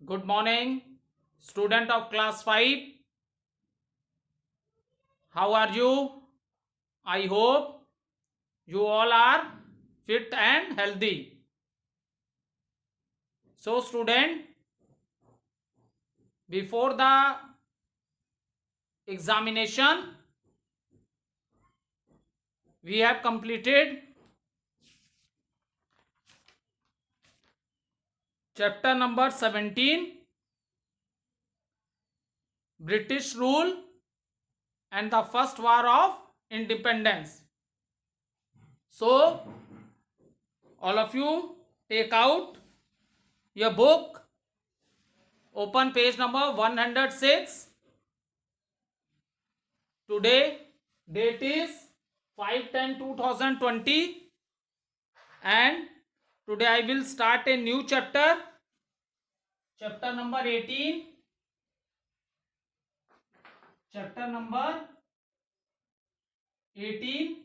Good morning, student of class 5. How are you? I hope you all are fit and healthy. So, student, before the examination, we have completed chapter number 17, British rule and the first war of independence. So, all of you take out your book, open page number 106. Today date is 5/10/2020 and today I will start a new chapter number 18. Chapter number 18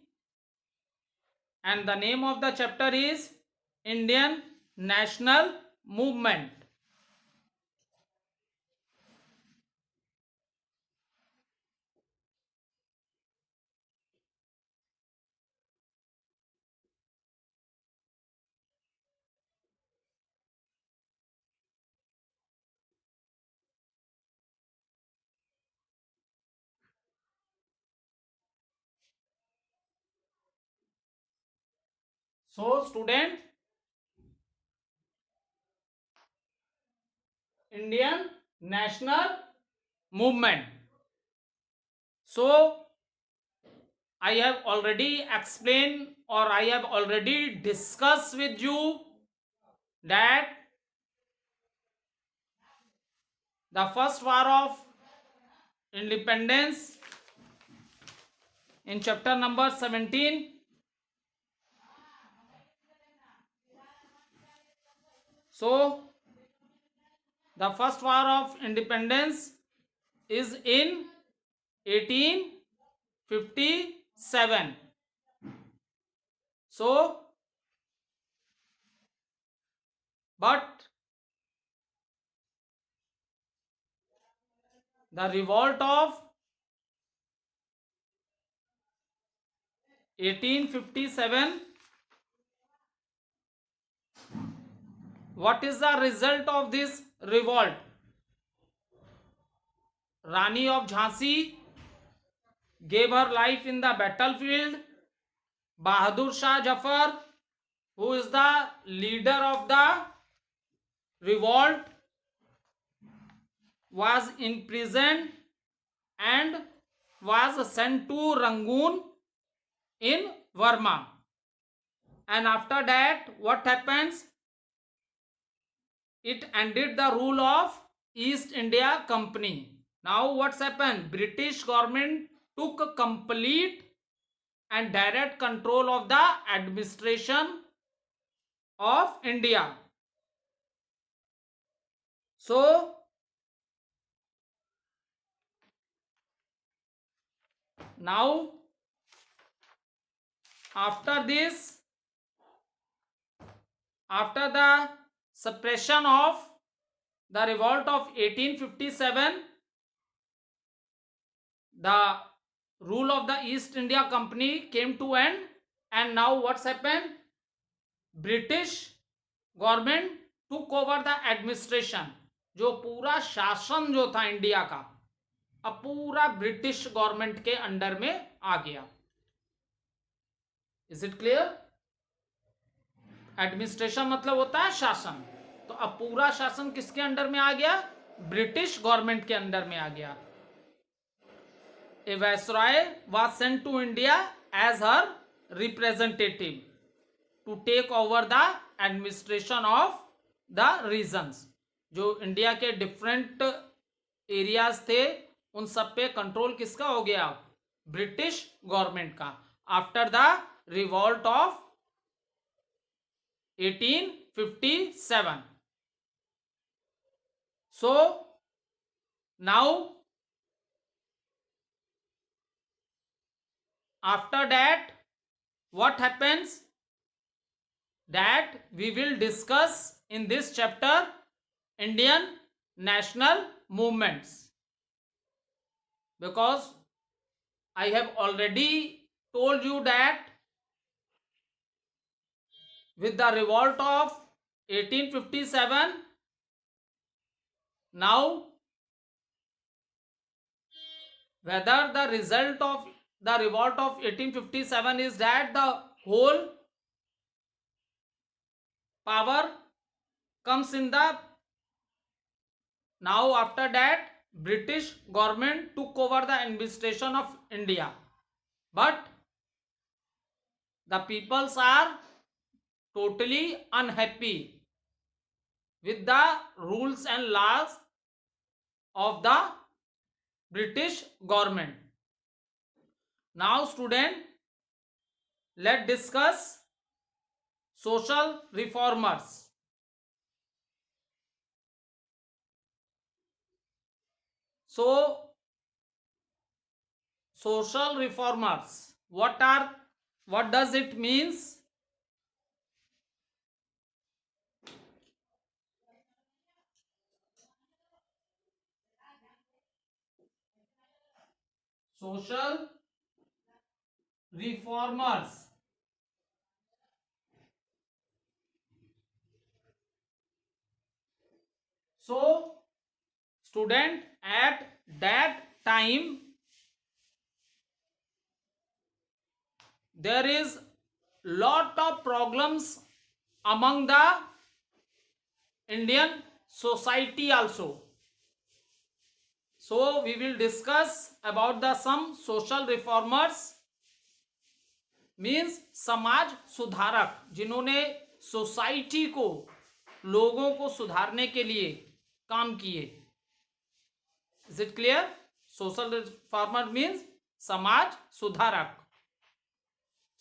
and the name of the chapter is Indian National Movement. So student, Indian National Movement. So I have already explained or I have already discussed with you that the first war of independence in chapter number 17. So the first war of independence is in 1857. So but the revolt of 1857, what is the result of this revolt? Rani of Jhansi gave her life in the battlefield. Bahadur Shah Jafar, who is the leader of the revolt, was imprisoned and was sent to Rangoon in Burma. And after that, what happens? It ended the rule of East India Company. Now what's happened? British government took complete and direct control of the administration of India. So now after this, after the suppression of the revolt of 1857, the rule of the East India Company came to end. And now what's happened? British government took over the administration. जो पूरा शासन जो था India का अब पूरा British government के under में आ गया. Is it clear? एडमिनिस्ट्रेशन मतलब होता है शासन. तो अब पूरा शासन किसके अंडर में आ गया? ब्रिटिश गवर्नमेंट के अंडर में आ गया. A viceroy was sent to India as her representative to take over the administration of the regions. जो इंडिया के डिफरेंट एरियाज थे उन सब पे कंट्रोल किसका हो गया? ब्रिटिश गवर्नमेंट का. After the revolt of 1857. So now after that what happens? That we will discuss in this chapter, Indian national movements, because I have already told you that with the revolt of 1857, now whether the result of the revolt of 1857 is that the whole power comes in the, now after that British government took over the administration of India, but the peoples are totally unhappy with the rules and laws of the British government. Now student, let's discuss social reformers. So social reformers, what does it means? Social reformers, so student, at that time there is lot of problems among the Indian society also. So we will discuss about the some social reformers, means समाज सुधारक, जिन्होंने society को, लोगों को सुधारने के लिए काम किए. Is it clear? Social reformer means समाज सुधारक.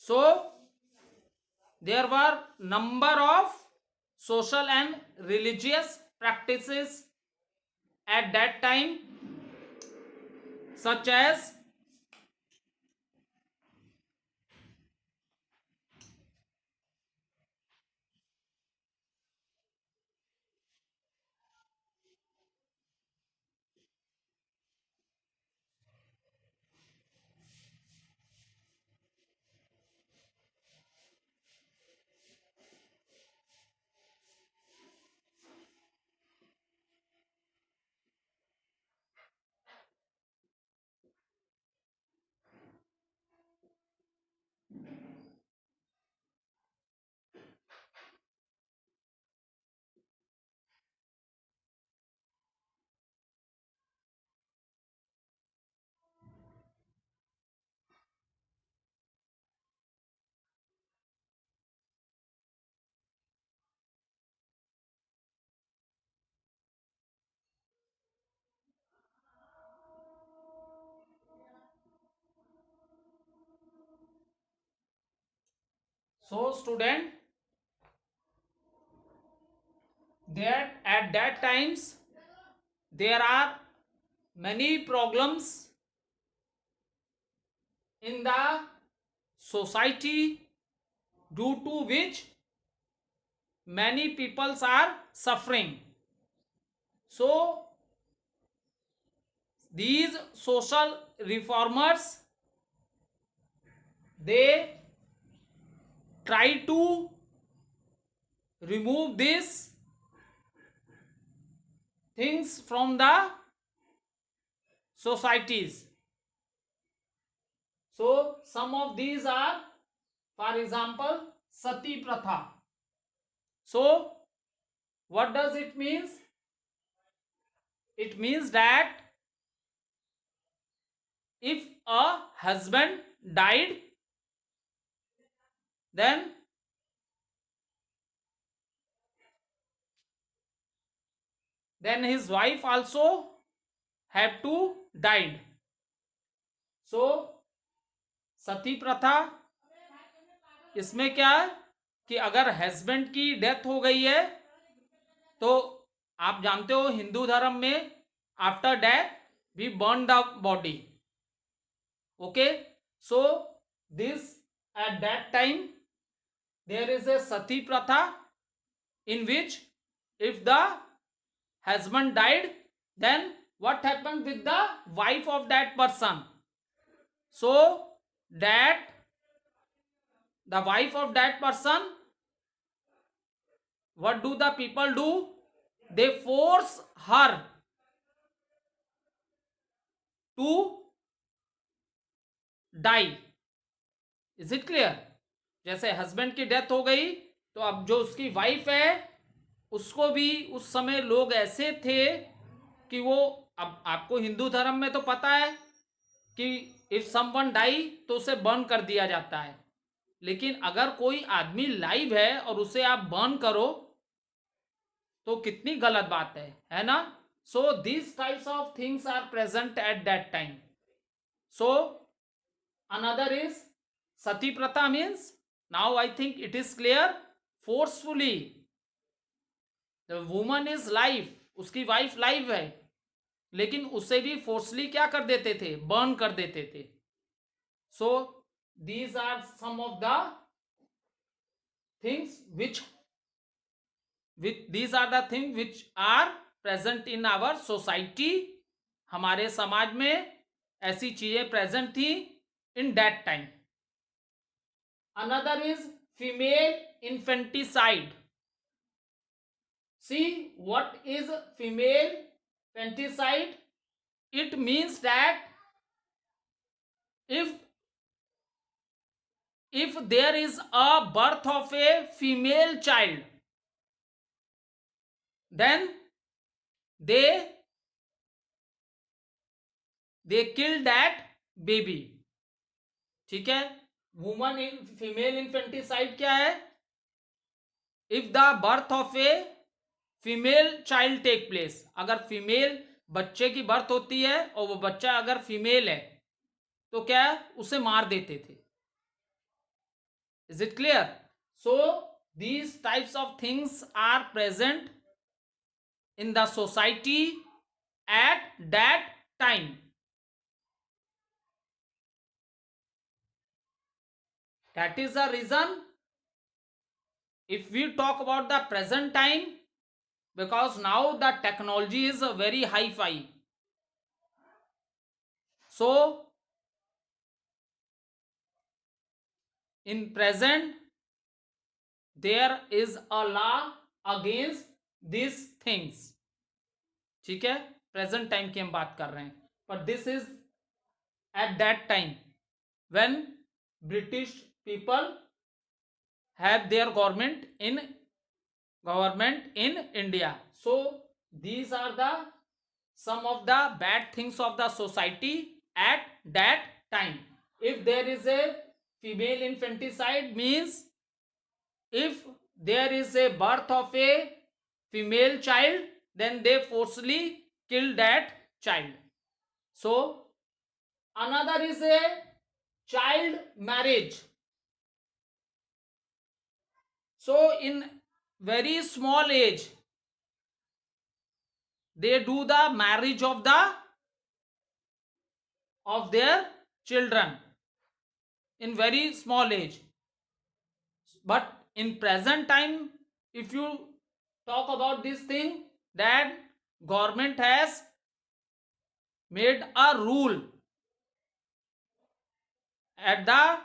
So there were number of social and religious practices at that time, such as so student, that at that times there are many problems in the society, due to which many peoples are suffering. So these social reformers, they try to remove these things from the societies. So some of these are, for example, sati pratha. So what does it means? It means that if a husband died, then his wife also have to died. So सती प्रथा, इसमें क्या है कि अगर husband की death हो गई है तो आप जानते हो हिंदू धर्म में after death we burn the body. Okay, so this at that time there is a sati pratha in which if the husband died, then what happened with the wife of that person? So that the wife of that person, what do the people do? They force her to die. Is it clear? जैसे husband की death हो गई, तो अब जो उसकी wife है उसको भी, उस समय लोग ऐसे थे कि वो, अब आपको हिंदू धर्म में तो पता है कि इफ समवन डाई तो उसे बर्न कर दिया जाता है, लेकिन अगर कोई आदमी लाइव है और उसे आप बर्न करो तो कितनी गलत बात है ना? So these types of things are present at that time. So another is sati pratha. Means now I think it is clear. Forcefully the woman is live, उसकी वाइफ लाइव है, लेकिन उसे भी फोर्सली क्या कर देते थे? बर्न कर देते थे. So these are some of the things which these are the things which are present in our society. हमारे समाज में ऐसी चीजें प्रेजेंट थी in that time. Another is female infanticide. See what is female infanticide? It means that if there is a birth of a female child, then they kill that baby. ठीक है? Woman in female infanticide क्या है? If the birth of a female child take place, अगर female बच्चे की birth होती है और वो बच्चा अगर फीमेल है तो क्या है? उसे मार देते थे. Is it clear? So these types of things are present in the society at that time. That is the reason, if we talk about the present time, because now the technology is very hi-fi, so in present there is a law against these things. ठीक है? Present time की हम बात कर रहे हैं, पर this is at that time when British people have their government in India. So these are the some of the bad things of the society at that time. If there is a female infanticide, means if there is a birth of a female child, then they forcibly kill that child. So another is a child marriage. So in very small age they do the marriage of their children in very small age. But in present time, if you talk about this thing, that government has made a rule at the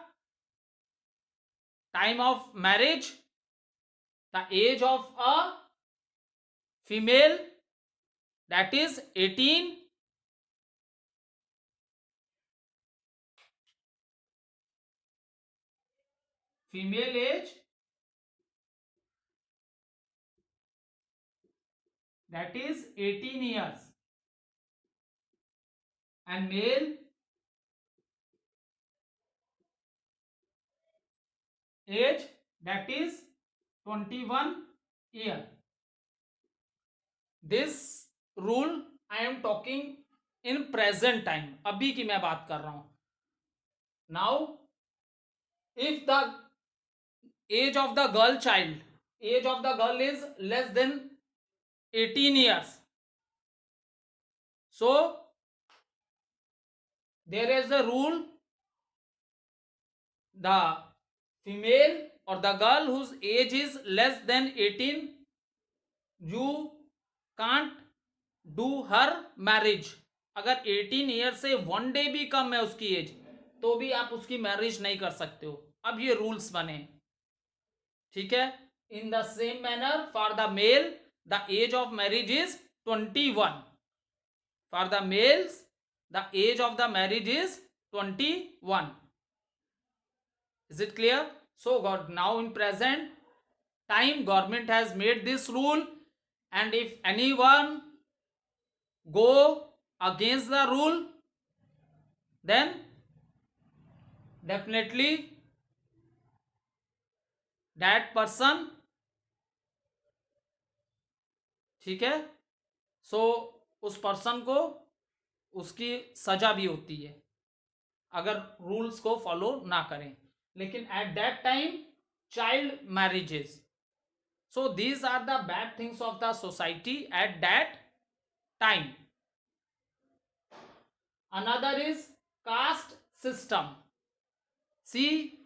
time of marriage, the age of a female, that is 18. Female age, that is 18 years, and male age, that is 21 year. This rule I am talking in present time, अभी की मैं बात कर रहा हूं. Now if the age of the girl is less than 18 years, so there is a rule, the female or the girl whose age is less than 18, you can't do her marriage. अगर 18 year से 1 day भी कम है उसकी as, तो भी आप उसकी marriage नहीं कर सकते हो। अब ये रूल्स बने, ठीक है। In the same manner for the male the age of marriage is 21। For the males the age of the marriage is 21। Is it clear? So God, now in present time government has made this rule, and if anyone go against the rule, then definitely that person, ठीक है, सो उस person को उसकी सजा भी होती है अगर रूल्स को फॉलो ना करें। लेकिन eight that time child marriages, so these are the bad things of the society at that time. Another is caste system. See,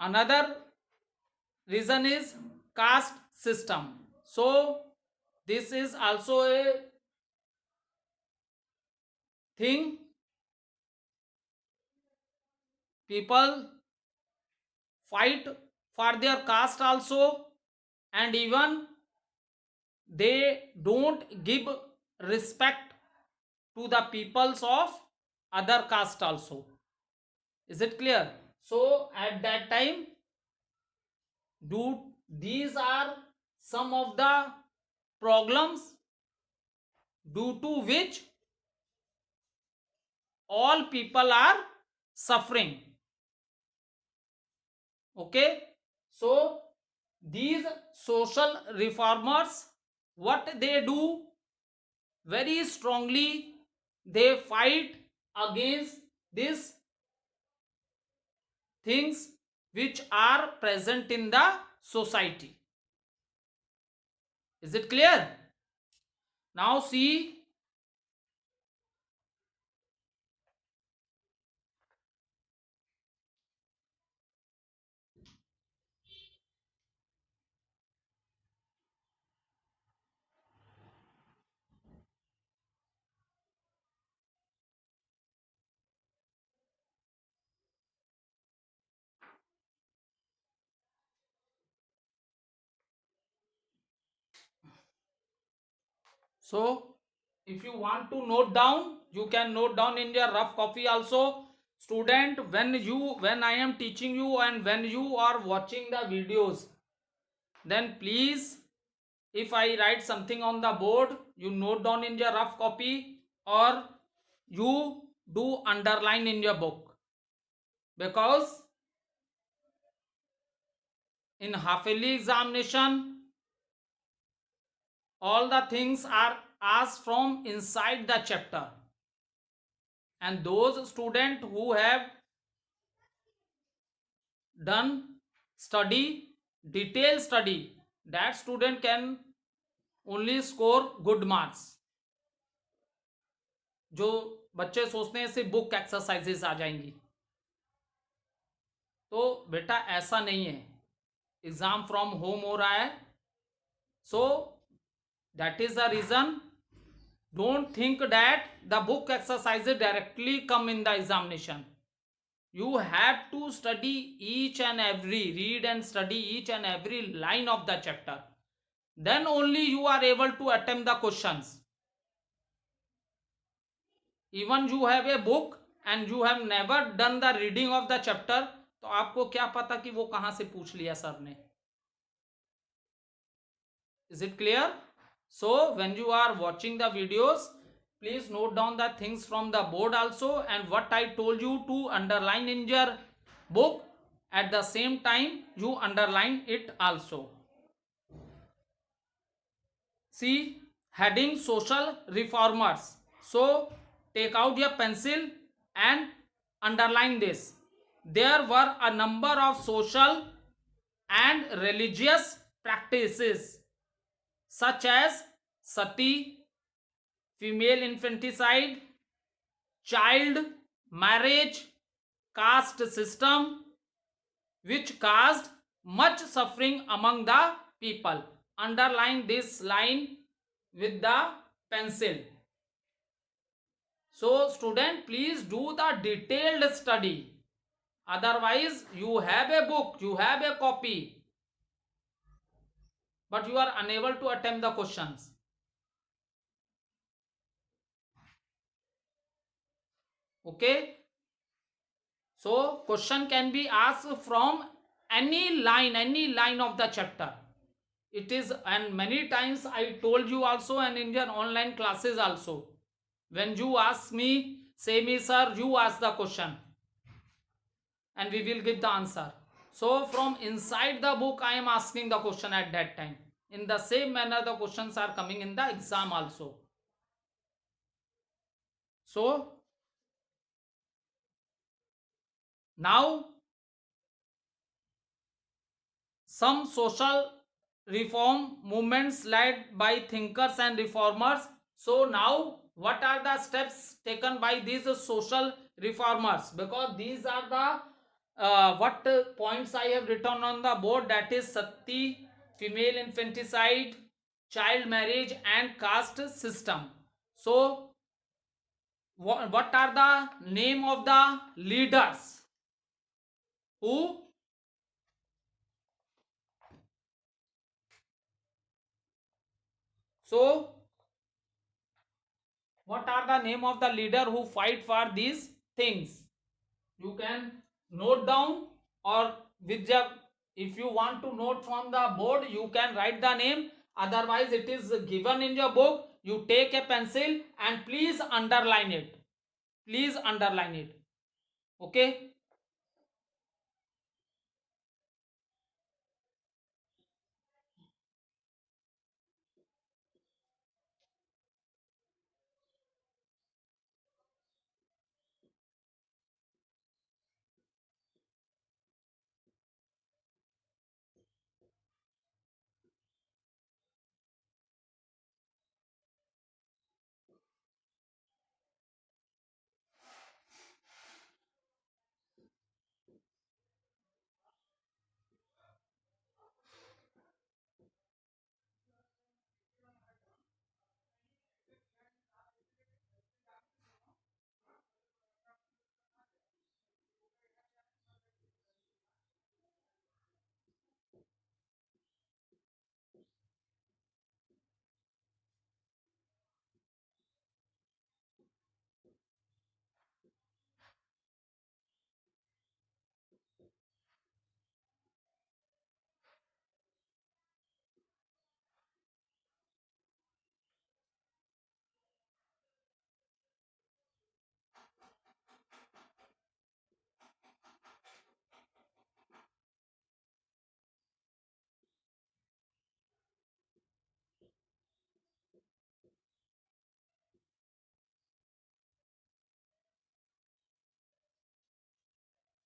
another reason is caste system. So this is also a thing people fight for their caste also, and even they don't give respect to the peoples of other caste also. Is it clear? So at that time, these are some of the problems due to which all people are suffering. Okay, so these social reformers, what they do, very strongly they fight against these things which are present in the society. Is it clear? Now see, so if you want to note down, you can note down in your rough copy also. Student, when I am teaching you and when you are watching the videos, then please, if I write something on the board, you note down in your rough copy, or you do underline in your book, because in half yearly examination all the things are asked from inside the chapter, and those students who have done study, detailed study, that student can only score good marks. जो बच्चे सोचते हैं सिर्फ book exercises आ जाएंगी, तो बेटा ऐसा नहीं है, एग्जाम फ्रॉम होम हो रहा है। So that is the reason, don't think that the book exercises directly come in the examination. You have to study each and every, read and study each and every line of the chapter, then only you are able to attempt the questions. Even you have a book and you have never done the reading of the chapter, तो आपको क्या पता कि वो कहां से पूछ लिया सर ने. Is it clear? So when you are watching the videos, please note down the things from the board also, and what I told you to underline in your book, at the same time you underline it also. See, heading social reformers. So take out your pencil and underline this. There were a number of social and religious practices such as sati, female infanticide, child marriage, caste system, which caused much suffering among the people. Underline this line with the pencil. So student, please do the detailed study. Otherwise, you have a book, you have a copy, but you are unable to attempt the questions. Okay. So question can be asked from any line of the chapter. It is, and many times I told you also, and in your online classes also, when you ask me, say me sir, you ask the question and we will give the answer. So from inside the book I am asking the question at that time. In the same manner the questions are coming in the exam also. So now some social reform movements led by thinkers and reformers. So now what are the steps taken by these social reformers? Because these are the what points I have written on the board, that is sati, female infanticide, child marriage and caste system. So what are the name of the leaders who so what are the name of the leader who fight for these things? You can note down, or with the, if you want to note from the board you can write the name, otherwise it is given in your book. You take a pencil and please underline it, please underline it. Okay.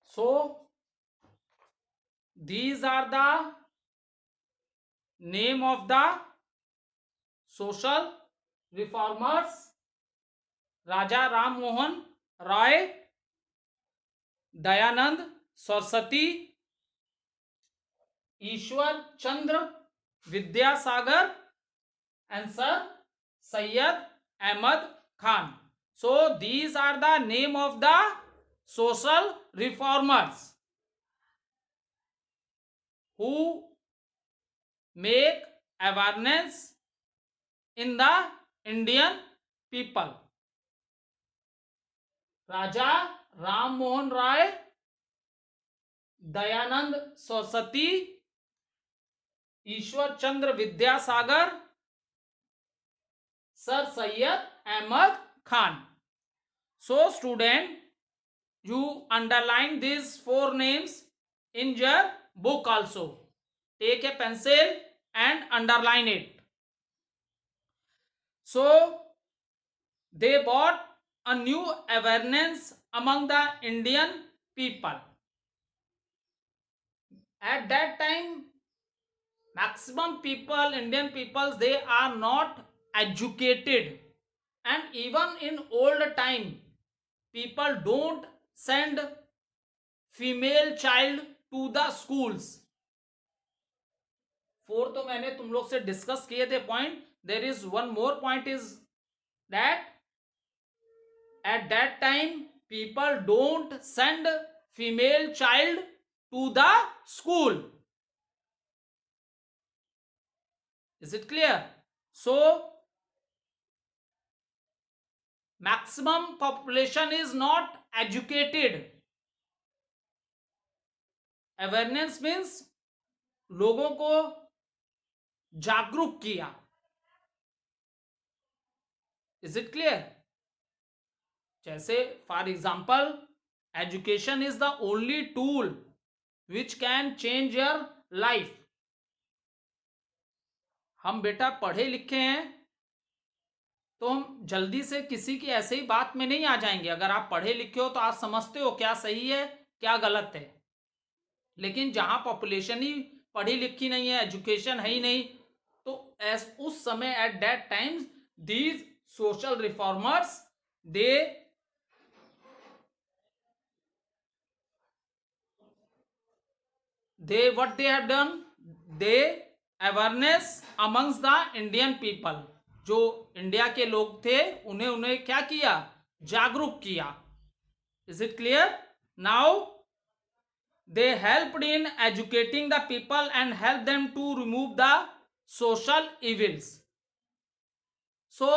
So these are the name of the social reformers: Raja Ram Mohan Roy, Dayanand Saraswati, Ishwar Chandra Vidyasagar, and Sir Syed Ahmad Khan. So these are the name of the social reformers who make awareness in the Indian people. Raja Ram Mohan Roy, Dayanand Saraswati, Ishwar Chandra Vidyasagar, Sir Syed Ahmad Khan. So student, you underline these four names in your book also. Take a pencil and underline it. So they brought a new awareness among the Indian people. At that time, maximum people, Indian peoples, they are not educated, and even in old time people don't send female child to the schools. 4 तो मैंने तुम लोग से discuss किए थे point. There is one more point is that at that time people don't send female child to the school. Is it clear? So maximum population is not educated. Awareness means लोगों को जागरूक किया. Is it clear? जैसे for example education is the only tool which can change your life. हम बेटा पढ़े लिखे हैं तो हम जल्दी से किसी की ऐसे ही बात में नहीं आ जाएंगे. अगर आप पढ़े लिखे हो तो आप समझते हो क्या सही है क्या गलत है. लेकिन जहां पॉपुलेशन ही पढ़ी लिखी नहीं है, एजुकेशन है ही नहीं, तो उस समय eight that time these social reformers they what they have done, they awareness amongst the Indian people. जो इंडिया के लोग थे उन्हें क्या किया, जागरूक किया. Is it clear? Now they helped in educating the people and help them to remove the social evils. So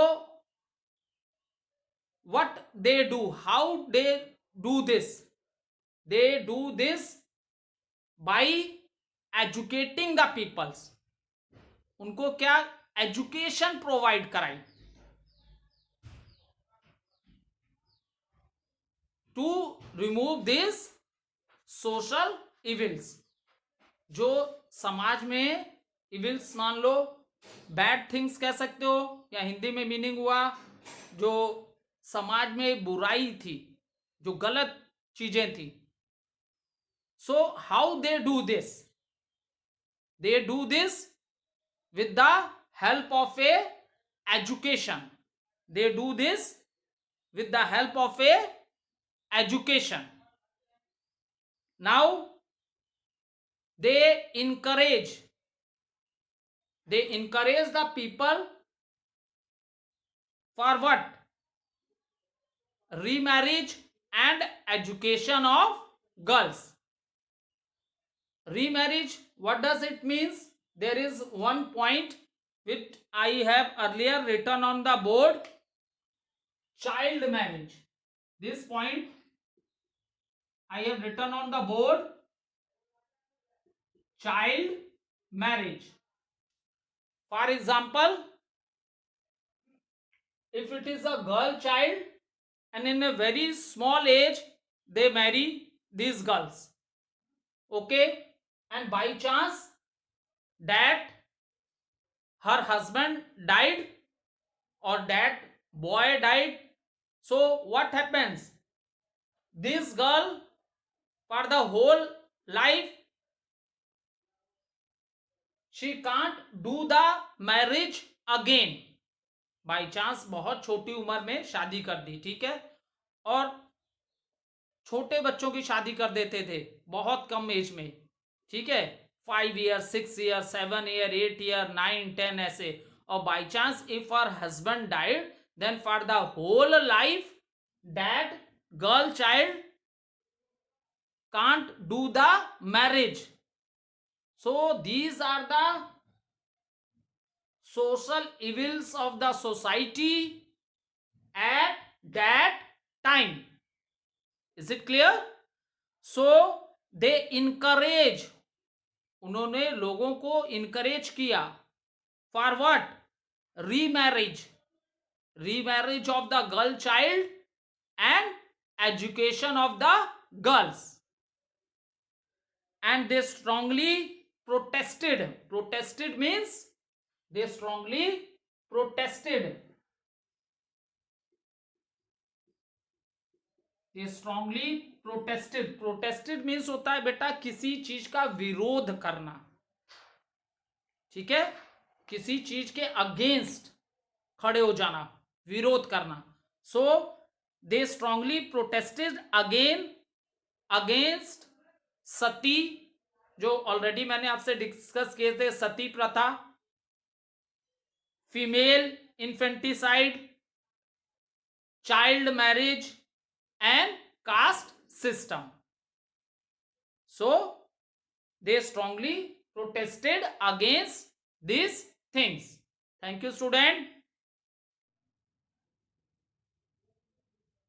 what they do, how they do this, they do this by educating the peoples. उनको क्या education provide कराई to remove this social evils. जो समाज में evils मान लो bad things कह सकते हो, या हिंदी में मीनिंग हुआ जो समाज में बुराई थी, जो गलत चीजें थी. So how they do this? They do this with the help of a education. They do this with the help of a education. Now they encourage the people for what? Remarriage and education of girls. Remarriage, what does it means? There is one point which I have earlier written on the board, child marriage. This point I have written on the board, child marriage. For example, if it is a girl child and in a very small age they marry these girls, okay, and by chance that her husband died or that boy died, so what happens? This girl for the whole life she can't do the marriage again. By chance बहुत छोटी उम्र में शादी कर दी, ठीक है, और छोटे बच्चों की शादी कर देते थे बहुत कम एज में, ठीक है, 5 ईयर 6 ईयर 7 ईयर 8 ईयर 9 10 ऐसे. और by chance if her husband died then for the whole life that girl child can't do the marriage. So these are the social evils of the society at that time. Is it clear? So they encourage, उन्होंने लोगों को encourage किया for what? Remarriage of the girl child and education of the girls. And they strongly protested means they strongly protested. Protested means होता है बेटा किसी चीज का विरोध करना, ठीक है, किसी चीज के अगेंस्ट खड़े हो जाना, विरोध करना. So they strongly protested against sati, जो ऑलरेडी मैंने आपसे डिस्कस किए थे, सती प्रथा, female infanticide, child marriage and caste system. So they strongly protested against these things. Thank you, student.